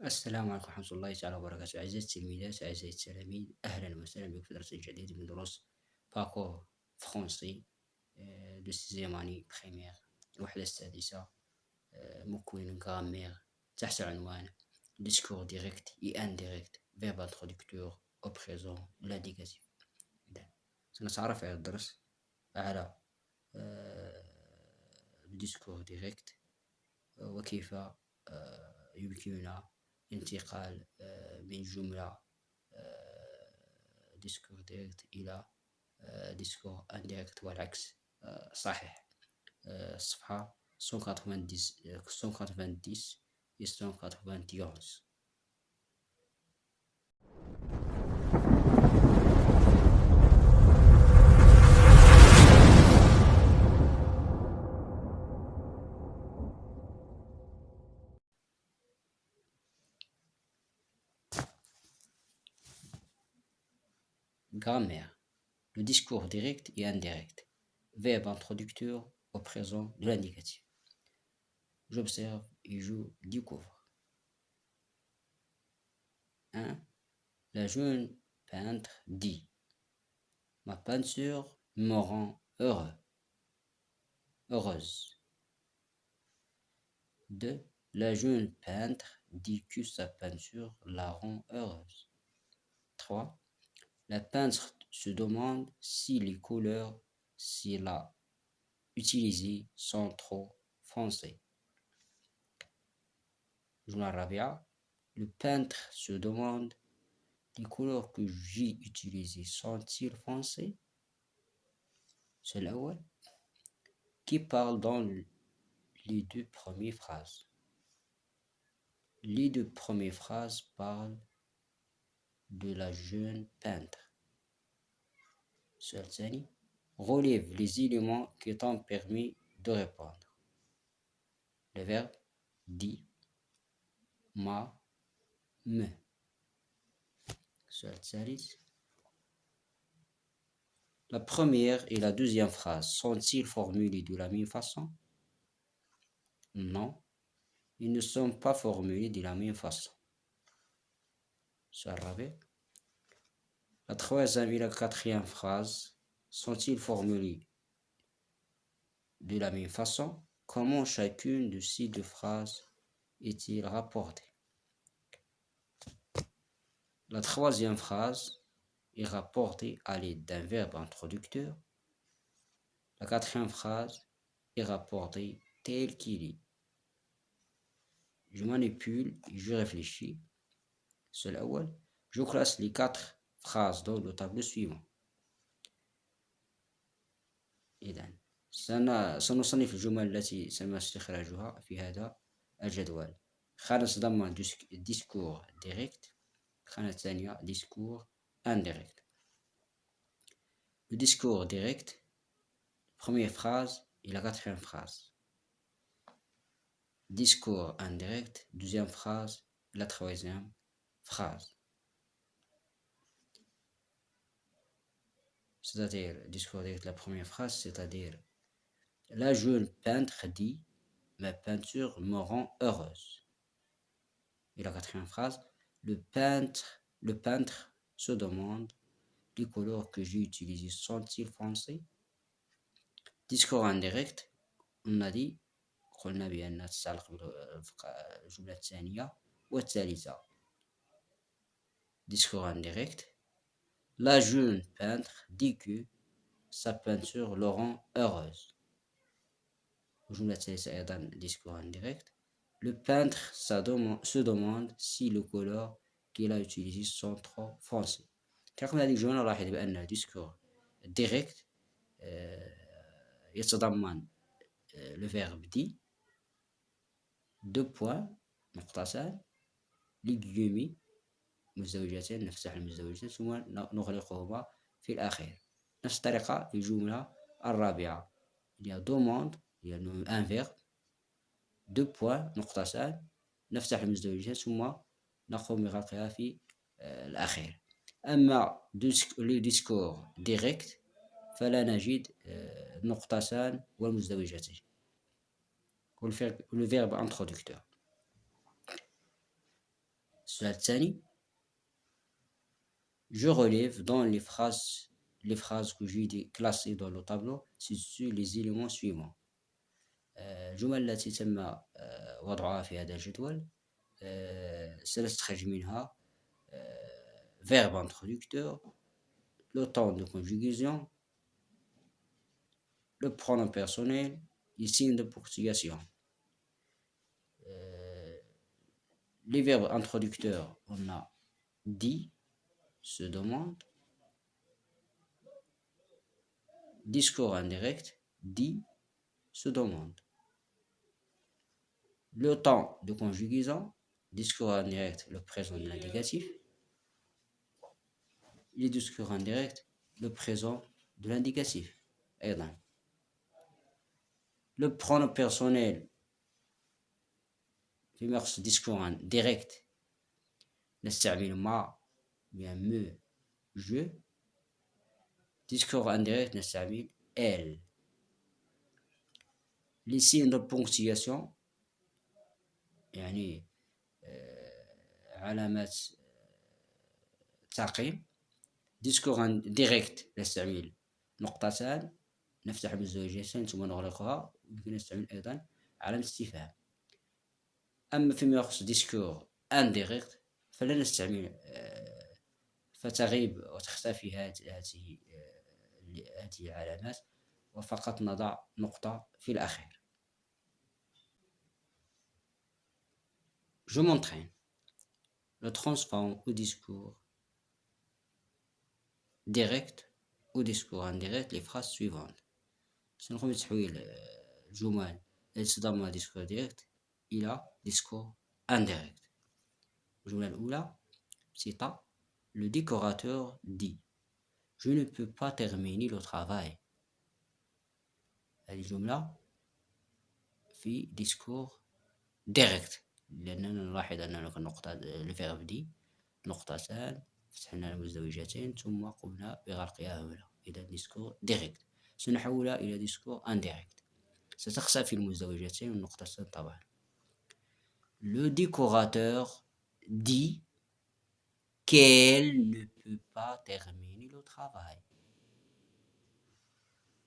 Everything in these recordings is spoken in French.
السلام عليكم ورحمة الله تعالى وبركاته. أعزائي التلميذات، أعزائي التلاميذ، أهلا وسهلا بكم في درس جديد من دروس باكو فرونسي دو سيزيام أني بريمير، الوحدة السادسة. مكون غرامير تحت عنوان ديسكور ديريكت إي انديريكت فيرب انترودكتور أو بريزون لانديكاتيف. إذا سنتعرف في هذا الدرس على الديسكور ديريكت وكيف يمكننا انتقال من جملة ديسكور ديريكت إلى ديسكور انديريكت والعكس صحيح. الصفحة 190 et 191. Grammaire. Le discours direct et indirect. Verbe introducteur au présent de l'indicatif. J'observe et je découvre. 1. La jeune peintre dit: ma peinture me rend heureuse. 2. La jeune peintre dit que sa peinture la rend heureuse. 3. La peintre se demande si les couleurs s'il a utilisées sont trop foncées. الجملة الرابعة: le peintre se demande les couleurs que j'ai utilisées sont-ils foncées. C'est الأول qui parle dans les deux premières phrases. Les deux premières phrases parlent de la jeune peintre. السؤال الثاني: relève les éléments qui t'ont permis de répondre. Le verbe dit, ma, me. السؤال الثالث: la première et la deuxième phrase sont-ils formulées de la même façon? Non, ils ne sont pas formulés de la même façon. السؤال الرابع: la troisième et la quatrième phrase sont-ils formulés de la même façon? Comment chacune de ces deux phrases est-il rapportée? La troisième phrase est rapportée à l'aide d'un verbe introducteur. La quatrième phrase est rapportée tel qu'il est. Je manipule et je réfléchis. C'est الأول. Je classe les 4 phrases dans le tableau suivant. إذن سنصنف الجمل التي سنتم استخراجها في هذا الجدول. خانة تتضمن discours direct. الخانة الثانية discours indirect. Le discours direct, première phrase et la quatrième phrase. Discours indirect, deuxième phrase, la troisième phrase. C'est-à-dire, discours direct, la première phrase, c'est-à-dire, la jeune peintre dit, ma peinture me rend heureuse. Et la quatrième phrase, le peintre se demande, les couleurs que j'ai utilisées sont-ils foncées? discours indirect, on a dit قلنا بأنها تتعلق بالجملة الثانية والثالثة. discours indirect, la jeune peintre dit que sa peinture le rend heureuse. الجملة الثالثة أيضا discours indirect, le peintre se demande si les couleurs qu'il a utilisées sont trop foncées. كرقم هذه الجملة نلاحظ بأن discours direct يتضمن le verbe dit, 2 points نقطتان للجيمي مزدوجتين، نفتح المزدوجتين ثم نغلقهما في الأخير. نفس الطريقة في الجملة الرابعة اللي هي demande، هي un verbe، 2 points نقطتان نفتح المزدوجتين ثم نقوم بغلقها في الأخير. أما le discours direct فلا نجد نقطتان والمزدوجتين le verbe introducteur. السؤال الثاني: je relève dans les phrases que j'ai classées dans le tableau sur les éléments suivants. الجمل التي تم وضعها في هذا الجدول سنستخرج منها verbe introducteur, le temps de conjugaison, le pronom personnel, les signes de ponctuation. Les verbes introducteurs, on a dit, se demande, discours indirect, dit, se demande. Le temps de conjugaison, discours indirect, le présent de l'indicatif. Les discours indirects, le présent de l'indicatif. أيضا. Le pronom personnel في مقصد discours direct نستعمل ما bien me je. Discours indirect نستعمل elle. Les signes de ponctuation يعني علامات تعقيم. discours direct نستعمل نقطتان نفتح المزدوجتين ثم نغلقها. يمكن نستعمل أيضا علامة استفهام. أما فيما يخص discours indirect فلا نستعمل فتغيب وتختفي هذه العلامات وفقط نضع نقطة في الأخير. Je m'entraîne. Je transforme au discours direct au discours indirect les phrases suivantes. سنقوم بتحويل الجمل التي تضمن discours direct إلى discours indirect. الجملة الأولى بسيطة. Le décorateur dit: je ne peux pas terminer le travail. هذه الجملة في discours direct لأننا نلاحظ أن هناك نقطة الفيرب دي نقطتان فتحنا المزدوجتين ثم قمنا بغلقها هنا. إذا discours direct. سنحولها إلى discours indirect. ستخسر في المزدوجتين والنقطتين طبعا. Le décorateur dit qu'elle ne peut pas terminer le travail.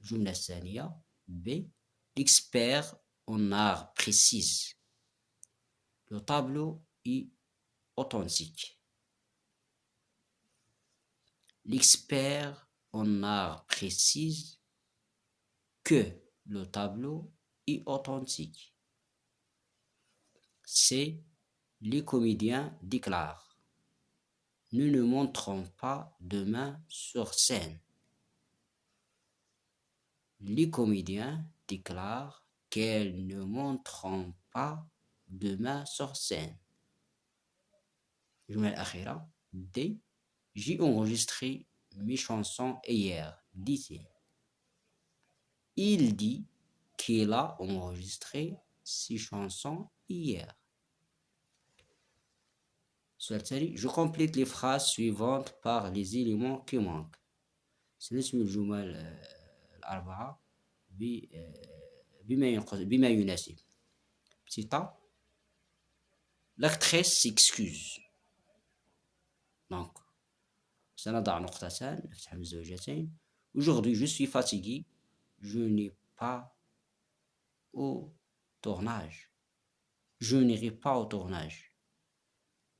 الجملة الثانية B. L'expert en art précise: le tableau est authentique. L'expert en art précise que le tableau est authentique. C. Les comédiens déclarent: nous ne monterons pas demain sur scène. Les comédiens déclarent qu'elles ne monteront pas demain sur scène. الجملة الأخيرة D. J'ai enregistré mes chansons hier, dit-il. Il dit qu'il a enregistré ses chansons hier. Je complète les phrases suivantes par les éléments qui manquent. سنسمي الجمل الأربعة بما يناسب. بسيطة. L'actrice s'excuse. Donc سنضع نقطتان نفتح المزدوجتين. Aujourd'hui je suis fatigué. Je n'ai pas au tournage. Je n'irai pas au tournage.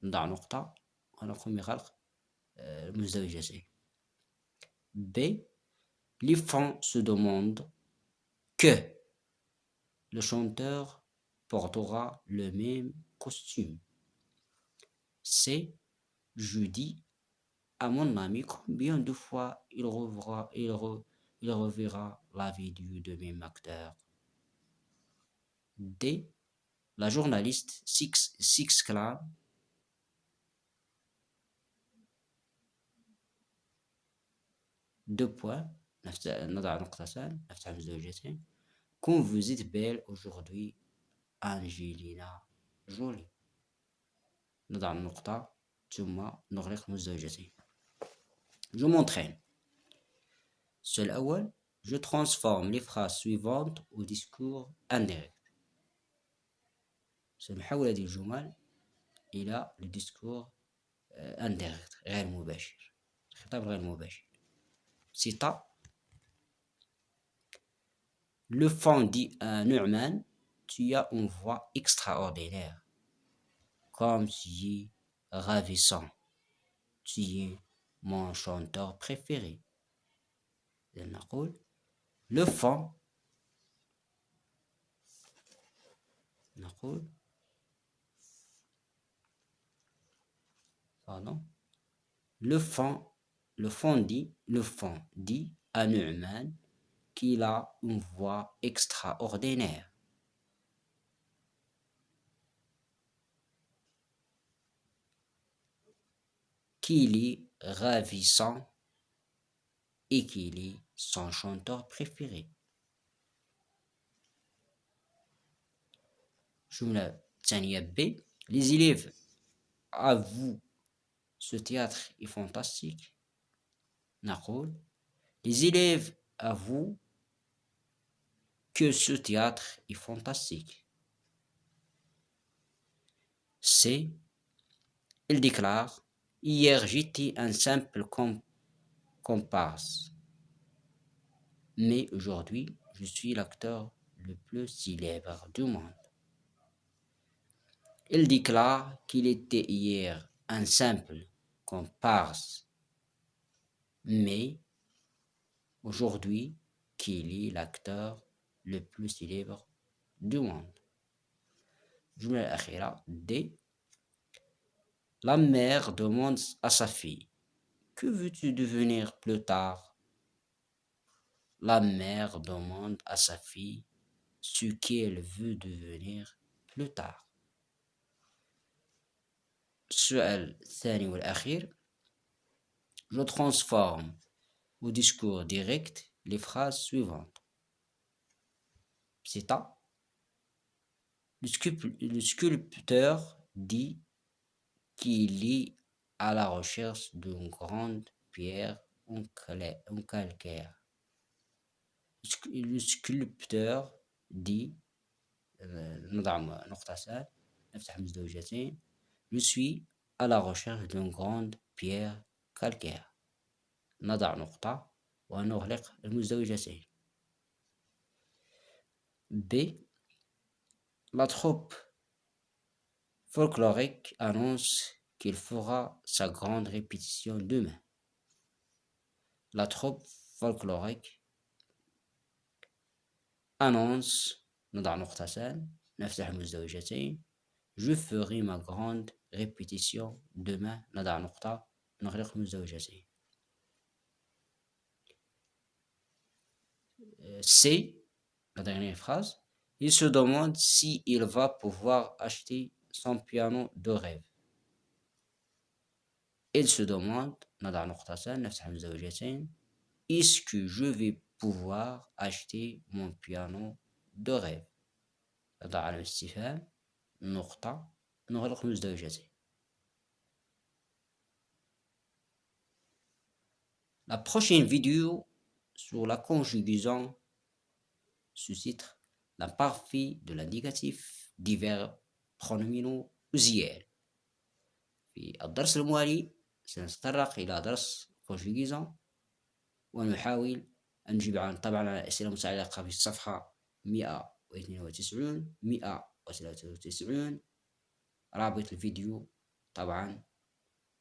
نضع نقطة ونقوم بغلق المزدوجتين. B. Les fans se demandent que le chanteur portera le même costume. C. Je dis à mon ami combien de fois il reverra la vidéo de même acteur. D. La journaliste s'exclame: deux points نضع نقطتان نفتح مزدوجتين. Comme vous êtes belle aujourd'hui أنجلينا جولي. نضع النقطة ثم نغلق مزدوجتين. Je m'entraîne. السؤال الأول. Je transforme les phrases suivantes au discours indirect. سنحول هذه الجمل إلى الديسكور indirect غير مباشر، الخطاب غير مباشر. سيتا Le fond dit à Nu'man, tu as une voix extraordinaire, comme tu es ravissant, tu es mon chanteur préféré. نقول le fond، نقول pardon le fond dit à Nu'man qu'il a une voix extraordinaire. Qu'il est ravissant et qu'il est son chanteur préféré. جملة ثانية B. Les élèves avouent ce théâtre est fantastique. نقول les élèves avouent que ce théâtre est fantastique. C. Il déclare hier j'étais un simple comparse, mais aujourd'hui je suis l'acteur le plus célèbre du monde. Il déclare qu'il était hier un simple comparse, mais aujourd'hui qu'il est l'acteur le plus célèbre du monde. الجملة الأخيرة D. La mère demande à sa fille: que veux-tu devenir plus tard? La mère demande à sa fille ce qu'elle veut devenir plus tard. السؤال الثاني والأخير: je transforme au discours direct les phrases suivantes. C'est à le sculpteur dit qu'il est à la recherche d'une grande pierre en calcaire. Le sculpteur dit نضع نقطتان نفتح مزدوجتين je suis à la recherche d'une grande pierre calcaire نضع نقطة ونغلق المزدوجتين. B. La troupe folklorique annonce qu'il fera sa grande répétition demain. La troupe folklorique annonce نضع نقطتان نفتح المزدوجتين je ferai ma grande répétition demain نضع نقطة نغلق المزدوجتين. C. La dernière phrase. Il se demande si il va pouvoir acheter son piano de rêve. Il se demande نضع نقطتان نفتح المزدوجتين est-ce que je vais pouvoir acheter mon piano de rêve. نضع علامة استفهام نقطة نغلق المزدوجتين. La prochaine vidéo sur la conjugaison sous-titre l'imparfait de l'indicatif des verbes pronominaux usuels. في الدرس الموالي سنتطرق إلى درس conjugaison ونحاول أن نجيب طبعا على أسئلة متعلقة بالصفحة 192 193. رابط الفيديو طبعا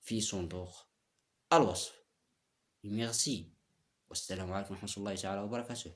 في صندوق الوصف. Merci والسلام عليكم ورحمة الله تعالى وبركاته.